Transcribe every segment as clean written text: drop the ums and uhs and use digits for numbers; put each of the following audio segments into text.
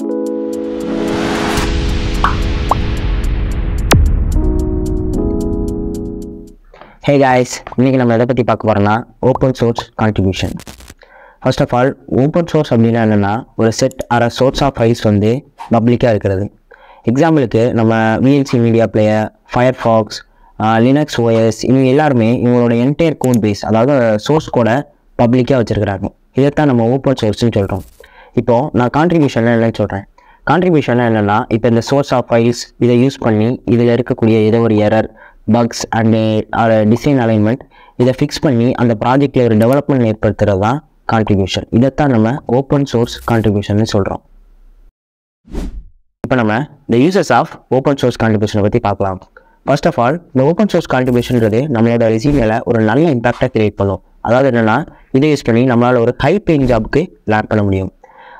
Hey guys, இன்னைக்கு நம்ம எதை பற்றி பார்க்க போகிறோம்னா open source contribution. First of all open source அப்படின்னா என்னென்னா ஒரு set or source of files வந்து பப்ளிக்காக இருக்கிறது. எக்ஸாம்பிளுக்கு நம்ம VLC media player, Firefox, Linux OS இவங்க எல்லாருமே இவங்களோட என்டையர் கோட் பேஸ் அதாவது சோர்ஸ் கோடை பப்ளிக்காக வச்சுருக்கிறாங்க. இதைத்தான் நம்ம ஓப்பன் சோர்ஸ்னு சொல்கிறோம். இப்போது நான் கான்ட்ரிபியூஷனில் என்னன்னு சொல்கிறேன். கான்ட்ரிபியூஷனில் என்னென்னா இப்போ இந்த சோர்ஸ் ஆஃப் ஃபைல்ஸ் இதை யூஸ் பண்ணி இதில் இருக்கக்கூடிய ஏதோ ஒரு error, bugs and design alignment இதை ஃபிக்ஸ் பண்ணி அந்த ப்ராஜெக்டில் ஒரு டெவலப்மெண்ட் ஏற்படுத்துகிறது தான் கான்ட்ரிபியூஷன். இதைத்தான் நம்ம ஓப்பன் சோர்ஸ் கான்ட்ரிபியூஷன் சொல்கிறோம். இப்போ நம்ம இந்த யூசர்ஸ் ஆஃப் ஓப்பன் சோர்ஸ் கான்ட்ரிபியூஷனை பற்றி பார்க்கலாம். ஃபர்ஸ்ட் ஆஃப் ஆல் இந்த ஓப்பன் சோர்ஸ் கான்ட்ரிபியூஷன்றது நம்மளோட ரெசியூமில் ஒரு நல்ல இம்பாக்டை கிரியேட் பண்ணும். அதாவது என்னென்னா இதை யூஸ் பண்ணி நம்மளால் ஒரு ஹை பேயிங் ஜாபுக்கு லேண்ட் பண்ண முடியும்.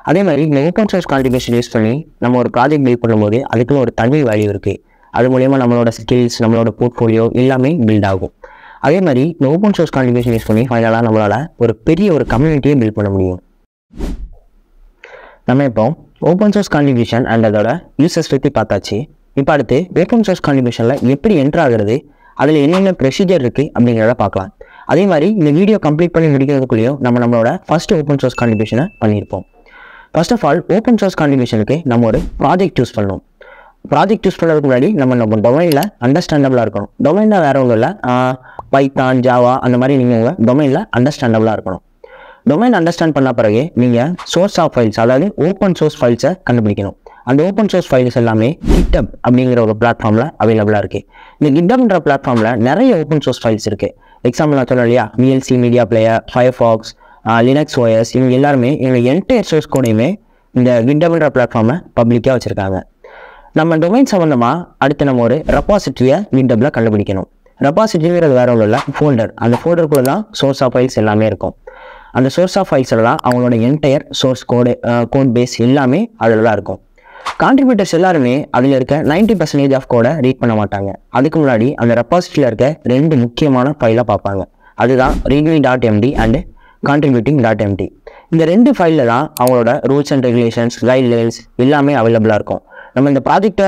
அதே மாதிரி இந்த ஓப்பன் சோர்ஸ் கான்ட்ரிபியூஷன் யூஸ் பண்ணி நம்ம ஒரு ப்ராஜெக்ட் பில்ட் பண்ணும்போது அதுக்குன்னு ஒரு தனி வேல்யூ இருக்குது. அது மூலயமா நம்மளோட ஸ்கில்ஸ், நம்மளோட போர்ட்ஃபோலியோ எல்லாமே பில்ட் ஆகும். அதே மாதிரி இந்த ஓப்பன் சோர்ஸ் கான்ட்ரிபியூஷன் யூஸ் பண்ணி ஃபைனலாக நம்மளால் ஒரு பெரிய ஒரு கம்யூனிட்டியை பில்ட் பண்ண முடியும். நம்ம இப்போ ஓப்பன் சோர்ஸ் கான்ட்ரிபியூஷன் அண்ட் அதோட யூசர்ஸ் பற்றி பார்த்தாச்சு. இப்போ அடுத்து ஓப்பன் சோர்ஸ் கான்ட்ரிபியூஷனில் எப்படி என்ட்ரு ஆகுறது, அதில் என்னென்ன ப்ரொசீஜர் இருக்குது அப்படிங்கிறத பார்க்கலாம். அதே மாதிரி இந்த வீடியோ கம்ப்ளீட் பண்ணி முடிக்கிறதுக்குள்ளேயும் நம்மளோட ஃபர்ஸ்ட் ஓப்பன் சோர்ஸ் கான்ட்ரிபியூஷனை பண்ணியிருப்போம். First of all open source கான்ட்ரிபியூஷனுக்கு நம்ம ஒரு ப்ராஜெக்ட் சூஸ் பண்ணணும். ப்ராஜெக்ட் யூஸ் பண்ணுறதுக்கு முன்னாடி நம்ம டொமைனில் அண்டர்ஸ்டாண்டபிளாக இருக்கணும். டொமைனில் வேறு ஒன்றும் இல்லை, பைத்தான், ஜாவா அந்த மாதிரி நீங்கள் உங்கள் டொமைனில் அண்டர்ஸ்டாண்டபிளாக இருக்கணும். டொமைன் அண்டர்ஸ்டாண்ட் பண்ண பிறகு நீங்கள் சோர்ஸ் ஆஃப் ஃபைல்ஸ் அதாவது ஓப்பன் சோர்ஸ் ஃபைல்ஸை கண்டுபிடிக்கணும். அந்த ஓப்பன் சோர்ஸ் ஃபைல்ஸ் எல்லாமே GitHub அப்படிங்கிற ஒரு பிளாட்ஃபார்மில் அவைலபிளாக இருக்குது. இந்த GitHubன்ற பிளாட்ஃபார்மில் நிறைய ஓப்பன் சோர்ஸ் ஃபைல்ஸ் இருக்குது. எக்ஸாம்பிள் நான் சொன்னேன் இல்லையா, VLC media player, Firefox, Linux OS இவங்க எல்லாருமே எங்கள் என்டையர் சோர்ஸ் கோடையுமே இந்த GitHubன்ற பிளாட்ஃபார்மை பப்ளிக்காக வச்சுருக்காங்க. நம்ம டொமைன் சம்மந்தமாக அடுத்து நம்ம ஒரு ரெபாசிட்டரியை GitHubல கண்டுபிடிக்கணும். ரெபாசிட்டரிங்கிறது வேறு ஒன்றும் இல்லை, ஃபோல்டர். அந்த ஃபோல்டருக்குள்ளே தான் சோர்ஸ் ஆஃப் ஃபைல்ஸ் எல்லாமே இருக்கும். அந்த சோர்ஸ் ஆஃப் ஃபைல்ஸில் தான் அவங்களோட என்டையர் சோர்ஸ் கோட் பேஸ் எல்லாமே அதில் தான் இருக்கும். கான்ட்ரிபியூட்டர்ஸ் எல்லாருமே அதில் இருக்க 90% ஆஃப் கோடை ரீட் பண்ண மாட்டாங்க. அதுக்கு முன்னாடி அந்த ரெபாசிட்டரியில் இருக்க 2 முக்கியமான ஃபைலாக பார்ப்பாங்க. அதுதான் readme.md அண்ட் contributing.md. இந்த 2 ஃபைலில் தான் அவங்களோட ரூல்ஸ் அண்ட் ரெகுலேஷன்ஸ், கைட்லைன்ஸ் எல்லாமே அவைலபிளாக இருக்கும். நம்ம இந்த ப்ராஜெக்டை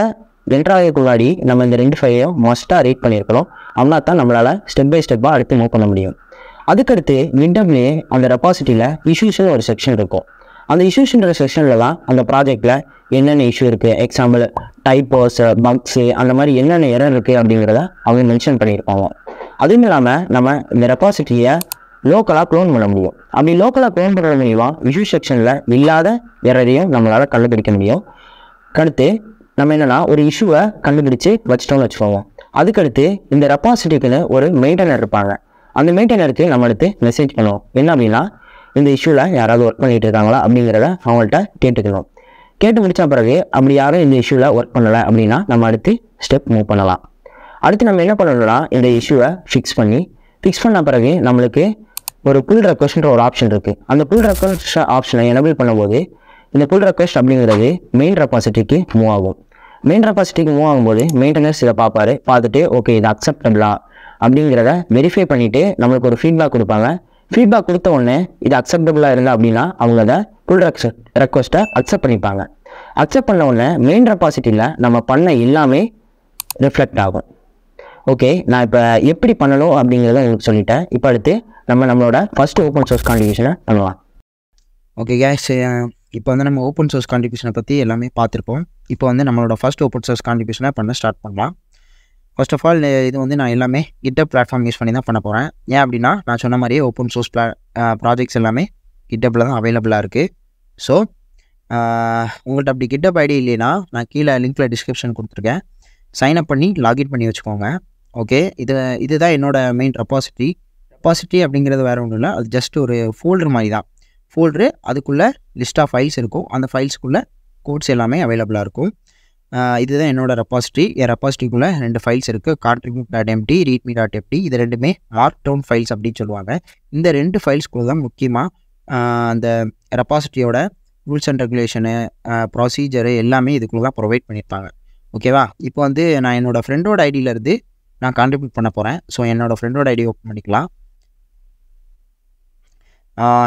என்ட்ராகிறதுக்கு முன்னாடி நம்ம இந்த 2 ஃபைலையும் மஸ்ட்டாக ரீட் பண்ணியிருக்கிறோம். அப்படின்னா தான் நம்மளால் ஸ்டெப் பை ஸ்டெப்பாக அடுத்து மூவ் பண்ண முடியும். அதுக்கடுத்து GitHubலேயே அந்த ரெபாசிட்டரியில் இஷ்யூஸ்னு ஒரு செக்ஷன் இருக்கும். அந்த இஷ்யூஸ்ன்ற செக்ஷனில் தான் அந்த ப்ராஜெக்டில் என்னென்ன இஷ்யூ இருக்குது, எக்ஸாம்பிள் டைப்போஸ், பக்ஸு அந்த மாதிரி என்னென்ன எரர் இருக்குது அப்படிங்கிறத அவங்க மென்ஷன் பண்ணியிருப்பாங்க. அதுவும் இல்லாமல் நம்ம இந்த ரெபாசிட்டரியை லோக்கலாக க்ளோன் பண்ண முடியும். அப்படி லோக்கலாக க்ளோன் பண்ணுறது மூலிமா இஷ்யூ செக்ஷனில் இல்லாத எரரையும் நம்மளால் கண்டுபிடிக்க முடியும். அடுத்து நம்ம என்னென்னா ஒரு இஷ்யூவை கண்டுபிடிச்சு வச்சிட்டோம்னு வச்சுக்கோங்க. அதுக்கடுத்து இந்த ரெபாசிட்டரிக்குன்னு ஒரு மெயின்டைனர் இருப்பாங்க. அந்த மெயின்டைனருக்கு நம்ம அடுத்து மெசேஜ் பண்ணுவோம். என்ன அப்படின்னா இந்த இஷ்யூவில் யாராவது ஒர்க் பண்ணிகிட்டு இருக்காங்களா அப்படிங்கிறத அவங்கள்ட்ட கேட்டுக்கணும். கேட்டு முடித்த பிறகு அப்படி யாரும் இந்த இஷ்யூவில் ஒர்க் பண்ணலை அப்படின்னா நம்ம அடுத்து ஸ்டெப் மூவ் பண்ணலாம். அடுத்து நம்ம என்ன பண்ணணும்னா இந்த இஷ்யூவை ஃபிக்ஸ் பண்ண பிறகு நம்மளுக்கு ஒரு புல் ரெக்வஸ்ட்ன்ற ஒரு ஆப்ஷன் இருக்குது. அந்த புல் ரெக்வஸ்ட் ஆப்ஷனை எனபிள் பண்ணும்போது இந்த புல் ரெக்வஸ்ட் அப்படிங்கிறது மெயின் ரெபாசிட்டரிக்கு மூவ் ஆகும். மெயின் ரெபாசிட்டரிக்கு மூவ் ஆகும்போது மெயின்டெனன்ஸ் இதை பார்த்துட்டு ஓகே இது அக்செப்டபிளா அப்படிங்கிறத வெரிஃபை பண்ணிவிட்டு நம்மளுக்கு ஒரு ஃபீட்பேக் கொடுப்பாங்க. ஃபீட்பேக் கொடுத்த உடனே இது அக்செப்டபிளாக இருந்தால் அப்படின்னா அவங்க அதை புல் ரெக்வஸ்ட்டை அக்செப்ட் பண்ணிப்பாங்க. அக்செப்ட் பண்ண உடனே மெயின் ரெபாசிட்டரியில் நம்ம பண்ண எல்லாமே ரிஃப்ளெக்ட் ஆகும். ஓகே, நான் இப்போ எப்படி பண்ணணும் அப்படிங்கிறத உங்களுக்கு சொல்லிட்டேன். இப்போ அடுத்து நம்மளோட ஃபர்ஸ்ட் ஓப்பன் சோர்ஸ் கான்ட்ரிபியூஷனை பண்ணலாம். ஓகே கேஸ், இப்போ வந்து நம்ம ஓப்பன் சோர்ஸ் கான்ட்ரிபியூஷனை பற்றி எல்லாமே பார்த்துருப்போம். இப்போ வந்து நம்மளோட ஃபர்ஸ்ட் ஓப்பன் சோர்ஸ் கான்ட்ரிபியூஷனை பண்ண ஸ்டார்ட் பண்ணலாம். ஃபர்ஸ்ட் ஆஃப் ஆல் இது வந்து நான் எல்லாமே GitHub பிளாட்ஃபார்ம் யூஸ் பண்ணி தான் பண்ண போகிறேன். ஏன் அப்படின்னா நான் சொன்ன மாதிரியே ஓப்பன் சோர்ஸ் ப்ராஜெக்ட்ஸ் எல்லாமே GitHubல தான் அவைலபிளாக இருக்குது. ஸோ உங்கள்கிட்ட அப்படி GitHub ஐடி இல்லைன்னா நான் கீழே லிங்க்கில் டிஸ்கிரிப்ஷன் கொடுத்துருக்கேன். சைன்அப் பண்ணி லாகின் பண்ணி வச்சுக்கோங்க. ஓகே, இதுதான் என்னோடய மெயின் ரெபாசிட்டரி அப்படிங்கிறது வேறு ஒன்றும் இல்லை, அது ஜஸ்ட் ஒரு ஃபோல்டர் மாதிரி தான். ஃபோல்டரு அதுக்குள்ளே லிஸ்ட் ஆஃப் ஃபைல்ஸ் இருக்கும். அந்த ஃபைல்ஸுக்குள்ளே கோட்ஸ் எல்லாமே அவைலபிளாக இருக்கும். இதுதான் என்னோடய ரெபாசிட்டரி. என் ரெபாசிட்டரிக்குள்ளே 2 ஃபைல்ஸ் இருக்குது, contribute.md, readme.md. இது 2மே மார்க்டவுன் ஃபைல்ஸ் அப்படின்னு சொல்லுவாங்க. இந்த 2 ஃபைல்ஸ்குள்ளே தான் முக்கியமாக அந்த ரெபாசிட்டரியோட ரூல்ஸ் அண்ட் ரெகுலேஷனு, ப்ரொசீஜரு எல்லாமே இதுக்குள்ளே தான் ப்ரொவைட் பண்ணியிருப்பாங்க. ஓகேவா? இப்போ வந்து நான் என்னோடய ஃப்ரெண்டோட ஐடியிலேருந்து நான் கான்ட்ரிபியூட் பண்ண போகிறேன். ஸோ என்னோடய ஃப்ரெண்டோட ஐடி ஓப்பன் பண்ணிக்கலாம்.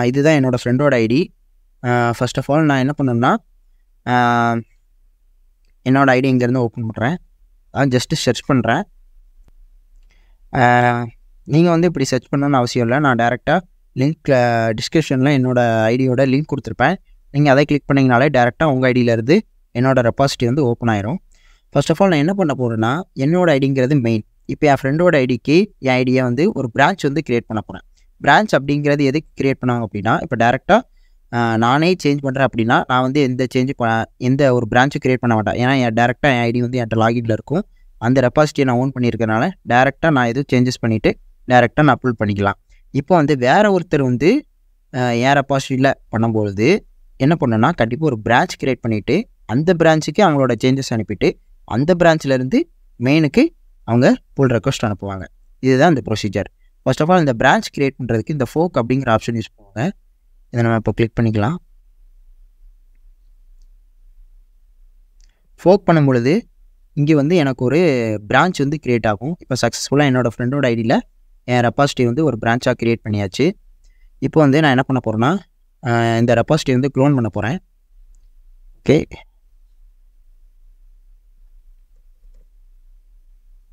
இதுதான் என்னோடய ஃப்ரெண்டோட ஐடி. ஃபர்ஸ்ட் ஆஃப் ஆல் நான் என்ன பண்ணணும்னா என்னோடய ஐடி இங்கேருந்து ஓப்பன் பண்ணுறேன். ஜஸ்ட்டு சர்ச் பண்ணுறேன். நீங்கள் வந்து இப்படி சர்ச் பண்ணணும்னு அவசியம் இல்லை. நான் டேரெக்டாக லிங்க் டிஸ்கிரிப்ஷனில் என்னோடய ஐடியோட லிங்க் கொடுத்துருப்பேன். நீங்கள் அதை கிளிக் பண்ணிங்கனாலே டேரெக்டாக உங்கள் ஐடியிலேருந்து என்னோடய ரெபாசிட்டி வந்து ஓப்பன் ஆயிரும். ஃபர்ஸ்ட் ஆஃப் ஆல் நான் என்ன பண்ண போகிறேன்னா, என்னோடய ஐடிங்கிறது மெயின். இப்போ என் ஃப்ரெண்டோட ஐடிக்கு என் ஐடியை வந்து ஒரு பிரான்ச் வந்து க்ரியேட் பண்ண போகிறேன். பிரான்ச் அப்படிங்கிறது எதுக்கு க்ரியேட் பண்ணாங்க அப்படின்னா, இப்போ டேரெக்டாக நானே சேஞ்ச் பண்ணுறேன் அப்படின்னா நான் வந்து எந்த ஒரு பிரான்ச்சும் க்ரியேட் பண்ண மாட்டேன். ஏன்னா டேரெக்டாக என் ஐடி வந்து என்கிட்ட லாகின்ல இருக்கும். அந்த ரெபாசிட்டியை நான் ஓன் பண்ணியிருக்கனால டேரெக்டாக நான் எதுவும் சேஞ்சஸ் பண்ணிவிட்டு டேரெக்டாக நான் அப்லோட் பண்ணிக்கலாம். இப்போ வந்து வேறு ஒருத்தர் வந்து என் ரெபாசிட்டியில் பண்ணும்பொழுது என்ன பண்ணணும்னா, கண்டிப்பாக ஒரு பிரான்ச் க்ரியேட் பண்ணிவிட்டு அந்த பிரான்ச்சுக்கு அவங்களோட சேஞ்சஸ் அனுப்பிட்டு அந்த பிரான்ச்சிலேருந்து மெயினுக்கு அவங்க புல் ரெக்வஸ்ட் அனுப்புவாங்க. இதுதான் இந்த ப்ரொசீஜர். ஃபர்ஸ்ட் ஆஃப் ஆல் இந்த பிரான்ச் க்ரியேட் பண்ணுறதுக்கு இந்த ஃபோக் அப்படிங்கிற ஆப்ஷன் யூஸ் பண்ணுவாங்க. இதை நம்ம இப்போ கிளிக் பண்ணிக்கலாம். ஃபோக் பண்ணும்பொழுது இங்கே வந்து எனக்கு ஒரு பிரான்ச் வந்து க்ரியேட் ஆகும். இப்போ சக்ஸஸ்ஃபுல்லாக என்னோடய ஃப்ரெண்டோட ஐடியில் என் ரெபாசிட்டி வந்து ஒரு பிரான்ச்சாக க்ரியேட் பண்ணியாச்சு. இப்போ வந்து நான் என்ன பண்ண போகிறேன்னா, இந்த ரெபாசிட்டி வந்து க்ளோன் பண்ண போகிறேன். ஓகே,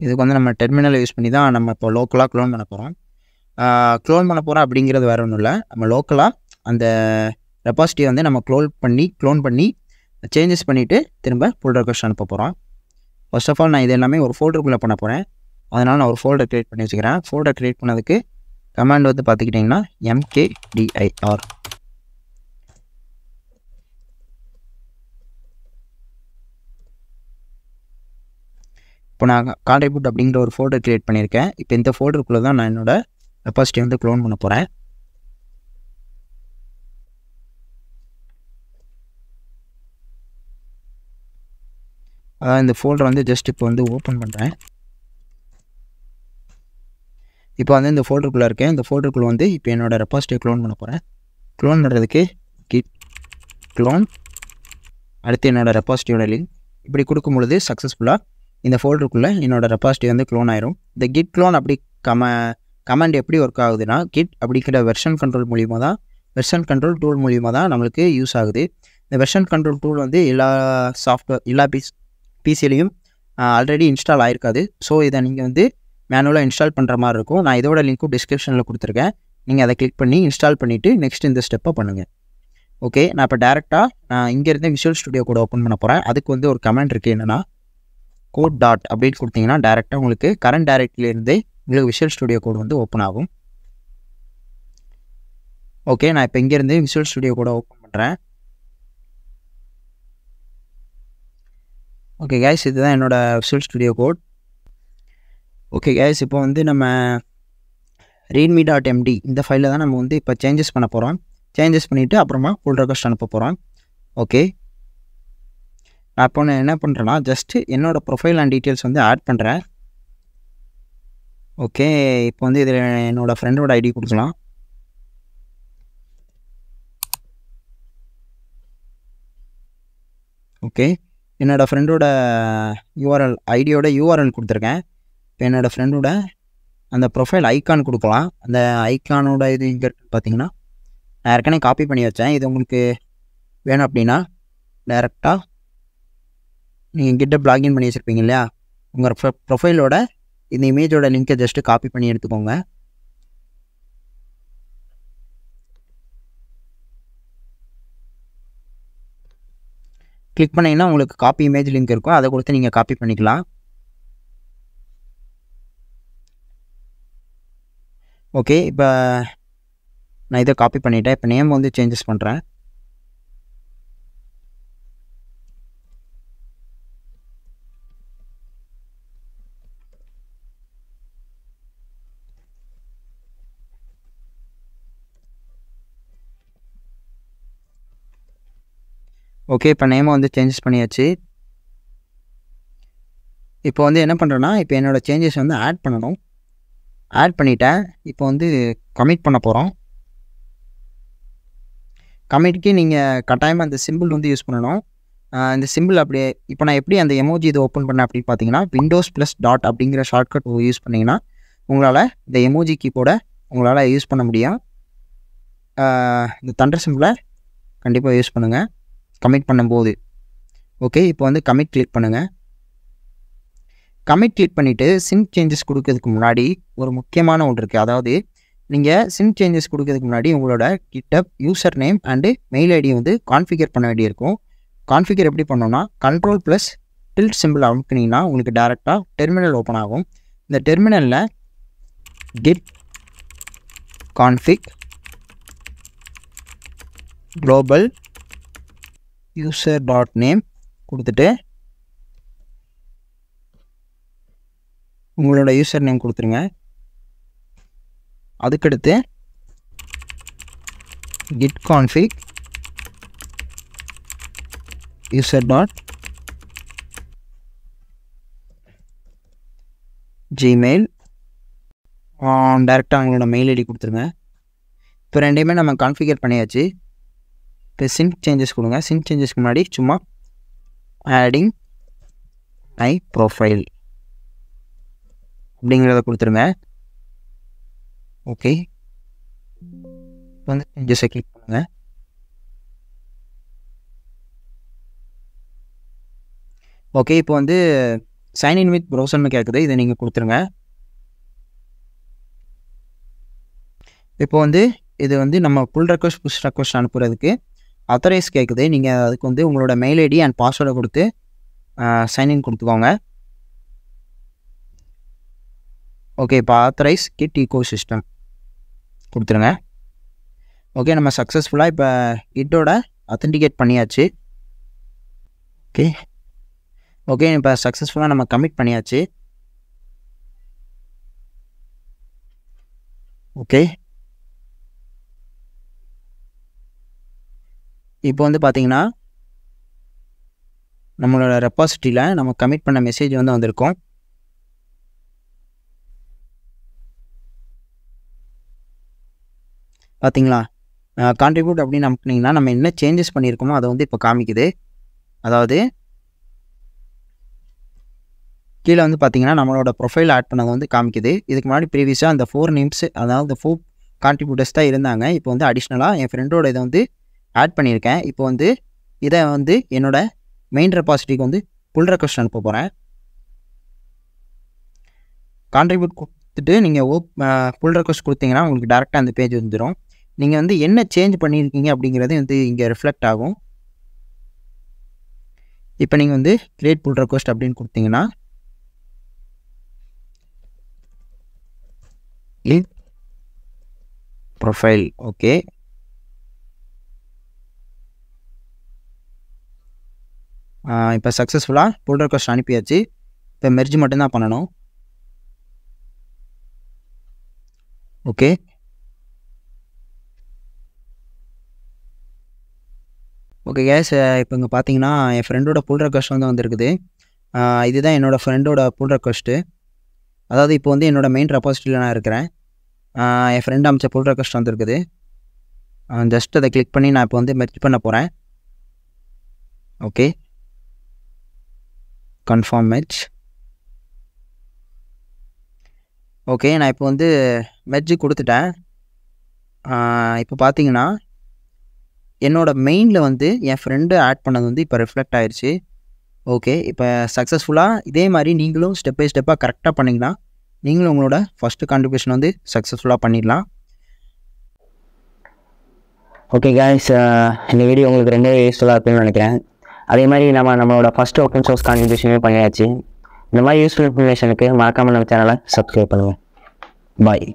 இதுக்கு வந்து நம்ம டெர்மினலை யூஸ் பண்ணி தான் நம்ம இப்போ லோக்கலாக க்ளோன் பண்ண போகிறோம். க்ளோன் பண்ண போகிறோம் அப்படிங்கிறது வேறு ஒன்றும் இல்லை. நம்ம லோக்கலாக அந்த ரெபாசிட்டியை வந்து நம்ம க்ளோன் பண்ணி சேஞ்சஸ் பண்ணிவிட்டு திரும்ப புல் ரெக்வஸ்ட் அனுப்ப போகிறோம். ஃபர்ஸ்ட் ஆஃப் ஆல் நான் இது எல்லாமே ஒரு ஃபோல்டருக்குள்ளே பண்ண போகிறேன். அதனால் நான் ஒரு ஃபோல்டர் க்ரியேட் பண்ணி வச்சுக்கிறேன். ஃபோல்டர் க்ரியேட் பண்ணதுக்கு கமாண்ட் வந்து பார்த்துக்கிட்டிங்கன்னா mkdir. இப்போ நான் கான்ட்ரிபியூட் அப்படிங்கிற ஒரு ஃபோல்டர் க்ரியேட் பண்ணியிருக்கேன். இப்போ இந்த ஃபோல்டருக்குள்ளே தான் நான் என்னோடய ரெபாசிட்டி வந்து க்ளோன் பண்ண போகிறேன். இந்த ஃபோல்டர் வந்து ஜஸ்ட் இப்போ வந்து ஓப்பன் பண்ணுறேன். இப்போ வந்து இந்த ஃபோல்டருக்குள்ளே இருக்கேன். இந்த ஃபோல்டருக்குள்ளே வந்து இப்போ என்னோடய ரெபாசிட்டியை க்ளோன் பண்ண போகிறேன். க்ளோன் பண்ணுறதுக்கு கிட் க்ளோன், அடுத்து என்னோடய ரெபாசிட்டியோட லிங்க் இப்படி கொடுக்கும் பொழுது சக்ஸஸ்ஃபுல்லாக இந்த ஃபோல்டருக்குள்ளே என்னோடய ரெபாசிட்டி வந்து க்ளோன் ஆயிரும். இந்த கிட் க்ளோன் அப்படி கமாண்ட் எப்படி ஒர்க் ஆகுதுன்னா, கிட் அப்படிங்கிற வெர்ஷன் கண்ட்ரோல் டூல் மூலிமா தான் நம்மளுக்கு யூஸ் ஆகுது. இந்த வெர்ஷன் கண்ட்ரோல் டூல் வந்து எல்லா பிசிலையும் ஆல்ரெடி இன்ஸ்டால் ஆகிருக்காது. ஸோ இதை நீங்கள் வந்து மேனுவலாக இன்ஸ்டால் பண்ணுற மாதிரி இருக்கும். நான் இதோட லிங்க்கும் டிஸ்கிரிப்ஷனில் கொடுத்துருக்கேன். நீங்கள் அதை கிளிக் பண்ணி இன்ஸ்டால் பண்ணிவிட்டு நெக்ஸ்ட் இந்த ஸ்டெப்பை பண்ணுங்கள். ஓகே, நான் இப்போ டேரெக்டாக இங்கேருந்து விஷுவல் ஸ்டுடியோ கோட் ஓப்பன் பண்ண போகிறேன். அதுக்கு வந்து ஒரு கமெண்ட் இருக்குது, என்னென்னா கோட் டாட் அப்படின்னு கொடுத்தீங்கன்னா டேரெக்டாக உங்களுக்கு கரண்ட் டைரக்டரியிலேருந்தே உங்களுக்கு விஷுவல் ஸ்டுடியோ கோட் வந்து ஓப்பன் ஆகும். ஓகே, நான் இப்போ இங்கேருந்து விஷுவல் ஸ்டுடியோ கோட ஓப்பன் பண்ணுறேன். ஓகே கைஸ், இதுதான் என்னோடய visual studio code. Okay guys, இப்போ வந்து நம்ம readme.md இந்த ஃபைலில் தான் நம்ம வந்து இப்போ சேஞ்சஸ் பண்ண போகிறோம். சேஞ்சஸ் பண்ணிவிட்டு அப்புறமா புல் ரெக்வஸ்ட் அனுப்ப போகிறோம். ஓகே, நான் இப்போ என்ன பண்ணுறேன்னா, ஜஸ்ட்டு என்னோடய ப்ரொஃபைல் அண்ட் டீட்டெயில்ஸ் வந்து ஆட் பண்ணுறேன். ஓகே, இப்போ வந்து இதில் என்னோடய ஃப்ரெண்டோட ஐடி கொடுக்கலாம். ஓகே, என்னோடய ஃப்ரெண்டோட ஐடியோட யூஆர்எல் கொடுத்துருக்கேன். இப்போ என்னோடய ஃப்ரெண்டோட அந்த ப்ரொஃபைல் ஐக்கான் கொடுக்கலாம். அந்த ஐக்கானோட இது இங்கே இருக்குன்னு பார்த்தீங்கன்னா, நான் ஏற்கனவே காப்பி பண்ணி வச்சேன். இது உங்களுக்கு வேணும் அப்படின்னா டேரெக்டாக நீங்கள் GitHub லாகின் பண்ணி வச்சுருப்பீங்க இல்லையா, உங்கள் ப்ரொஃபைலோட இந்த இமேஜோட லிங்க்கை ஜஸ்ட்டு காப்பி பண்ணி எடுத்துக்கோங்க. கிளிக் பண்ணிங்கன்னா உங்களுக்கு காப்பி இமேஜ் லிங்க் இருக்கும். அதை கொடுத்து நீங்கள் காப்பி பண்ணிக்கலாம். ஓகே, இப்போ நான் இதை காப்பி பண்ணிவிட்டேன். இப்போ நேம் வந்து சேஞ்சஸ் பண்ணுறேன். ஓகே, இப்போ நேமை வந்து சேஞ்சஸ் பண்ணியாச்சு. இப்போ வந்து என்ன பண்ணுறேன்னா, இப்போ என்னோடய சேஞ்சஸ் வந்து ஆட் பண்ணணும். ஆட் பண்ணிட்டேன். இப்போ வந்து கமிட் பண்ண போகிறோம். கமிட்க்கு நீங்கள் கட்டாயமாக அந்த சிம்பிள் வந்து யூஸ் பண்ணணும். இந்த சிம்பிள் அப்படியே இப்போ நான் எப்படி அந்த எமோஜி இதை ஓப்பன் பண்ணேன் அப்படின்னு பார்த்தீங்கன்னா, விண்டோஸ் ப்ளஸ் டாட் அப்படிங்கிற ஷார்ட்கட் யூஸ் பண்ணிங்கன்னா உங்களால் இந்த எமோஜி கீபோர்டை உங்களால் யூஸ் பண்ண முடியும். இந்த தண்டர் சிம்பிளை கண்டிப்பாக யூஸ் பண்ணுங்கள் கமிட் பண்ணும்போது. ஓகே, இப்போ வந்து கமிட் கிளிக் பண்ணுங்கள். கமிட் கிளிக் பண்ணிவிட்டு சிங்க் சேஞ்சஸ் கொடுக்கறதுக்கு முன்னாடி ஒரு முக்கியமான ஒன்று இருக்குது. அதாவது நீங்கள் சிங்க் சேஞ்சஸ் கொடுக்கறதுக்கு முன்னாடி உங்களோட GitHub user name and mail ID வந்து கான்ஃபிகர் பண்ண வேண்டியிருக்கும். கான்ஃபிகர் எப்படி பண்ணோன்னா Ctrl+Tilde சிம்பிள் அமுக்குனீங்கன்னா உங்களுக்கு டேரெக்டாக டெர்மினல் ஓப்பன் ஆகும். இந்த டெர்மினலில் git config global user.name கொடுத்துட்டு உங்களோட யூசர் நேம் கொடுத்துருங்க. அதுக்கடுத்து git config user.gmail டேரெக்டாக உங்களோட மெயில் ஐடி கொடுத்துருங்க. இப்போ ரெண்டையுமே நம்ம கான்ஃபிகர் பண்ணியாச்சு. இப்போ சிங்க் சேஞ்சஸ் கொடுங்க. சிங்க் சேஞ்சஸ்க்கு முன்னாடி சும்மா ஆடிங் மை ப்ரொஃபைல் அப்படிங்கிறத கொடுத்துருங்க. ஓகே, இப்போ வந்து சேஞ்சஸை கிளிக் பண்ணுங்கள். ஓகே, இப்போ வந்து சைன்இன் வித் ப்ரௌசர்னு கேட்குது. இதை நீங்கள் கொடுத்துருங்க. இப்போ வந்து இது வந்து நம்ம புல் ரெக்வஸ்ட் புஷ் ரெக்வஸ்ட் அனுப்புறதுக்கு அத்தரைஸ் கேட்குது. நீங்கள் அதுக்கு வந்து உங்களோட மெயில் ஐடி அண்ட் பாஸ்வேர்டை கொடுத்து சைன்இன் கொடுத்துக்கோங்க. ஓகே, இப்போ ஆத்தரைஸ் கிட் ஈகோசிஸ்டம் கொடுத்துருங்க. ஓகே, நம்ம சக்ஸஸ்ஃபுல்லாக இப்போ கிட்டோட அத்தன்டிகேட் பண்ணியாச்சு. ஓகே ஓகே இப்போ சக்ஸஸ்ஃபுல்லாக நம்ம கமிட் பண்ணியாச்சு. ஓகே, இப்போ வந்து பார்த்தீங்கன்னா நம்மளோட ரெப்பாசிட்டியில் நம்ம கமிட் பண்ண மெசேஜ் வந்து வந்திருக்கோம். பார்த்தீங்களா, கான்ட்ரிபியூட் அப்படின்னு அனுப்புனீங்கன்னா நம்ம என்ன சேஞ்சஸ் பண்ணியிருக்கோமோ அதை வந்து இப்போ காமிக்குது. அதாவது கீழே வந்து பார்த்தீங்கன்னா நம்மளோட ப்ரொஃபைல் ஆட் பண்ணதை வந்து காமிக்குது. இதுக்கு முன்னாடி ப்ரீவியஸாக அந்த 4 நேம்ஸ், அதாவது 4 கான்ட்ரிபியூட்டர்ஸ் தான் இருந்தாங்க. இப்போ வந்து அடிஷ்னலாக என் ஃப்ரெண்டோட இதை வந்து ஆட் பண்ணியிருக்கேன். இப்போ வந்து இதை வந்து என்னோட மெயின் ரெப்பாசிட்டிக்கு வந்து புல் ரெக்வஸ்ட் அனுப்ப போகிறேன். கான்ட்ரிபியூட் கொடுத்துட்டு நீங்கள் புல் ரெக்வஸ்ட் கொடுத்தீங்கன்னா உங்களுக்கு டேரெக்டாக அந்த பேஜ் வந்துடும். நீங்கள் வந்து என்ன சேஞ்ச் பண்ணியிருக்கீங்க அப்படிங்கிறது வந்து இங்கே ரிஃப்ளெக்ட் ஆகும். இப்போ நீங்கள் வந்து கிரியேட் புல் ரெக்வஸ்ட் அப்படின்னு கொடுத்தீங்கன்னா ப்ரொஃபைல். ஓகே, இப்போ சக்ஸஸ்ஃபுல்லாக புல் ரெக்வஸ்ட் அனுப்பியாச்சு. இப்போ மெர்ஜ் மட்டும்தான் பண்ணணும். ஓகே, ஓகே கேஸ், இப்போ இங்கே பார்த்தீங்கன்னா என் ஃப்ரெண்டோட புல் ரெக்வஸ்ட் வந்து வந்திருக்குது. இதுதான் என்னோடய ஃப்ரெண்டோட புல் ரெக்வஸ்ட்டு. அதாவது இப்போ வந்து என்னோடய மெயின் ரெப்பாசிட்டியில் நான் இருக்கிறேன். என் ஃப்ரெண்டு அமிச்ச புல் ரெக்வஸ்ட் வந்துருக்குது. ஜஸ்ட் அதை கிளிக் பண்ணி நான் இப்போ வந்து மெர்ஜ் பண்ண போகிறேன். Okay, confirm merge. ஓகே, நான் இப்போ வந்து மெர்ஜ் கொடுத்துட்டேன். இப்போ பார்த்தீங்கன்னா என்னோடய மெயினில் வந்து என் ஃப்ரெண்டு ஆட் பண்ணது வந்து இப்போ ரிஃப்ளெக்ட் ஆயிடுச்சு. ஓகே, இப்போ சக்ஸஸ்ஃபுல்லாக இதே மாதிரி நீங்களும் ஸ்டெப் பை ஸ்டெப்பாக கரெக்டாக பண்ணிங்கன்னா நீங்களும் உங்களோட ஃபஸ்ட்டு கான்ட்ரிபியூஷன் வந்து சக்ஸஸ்ஃபுல்லாக பண்ணிடலாம். ஓகே கைஸ், இந்த வீடியோ உங்களுக்கு ரொம்பவே யூஸ்ஃபுல்லாக இருக்குன்னு நினைக்கிறேன். அதே மாதிரி நம்மளோட ஃபஸ்ட்டு ஓப்பன் சோர்ஸ் கான்ட்ரிபியூஷனே பண்ணியாச்சு. இந்த மாதிரி யூஸ்ஃபுல் இன்ஃபர்மேஷனுக்கு மறக்காமல் நம்ம சேனலை சப்ஸ்கிரைப் பண்ணுங்கள். பாய்.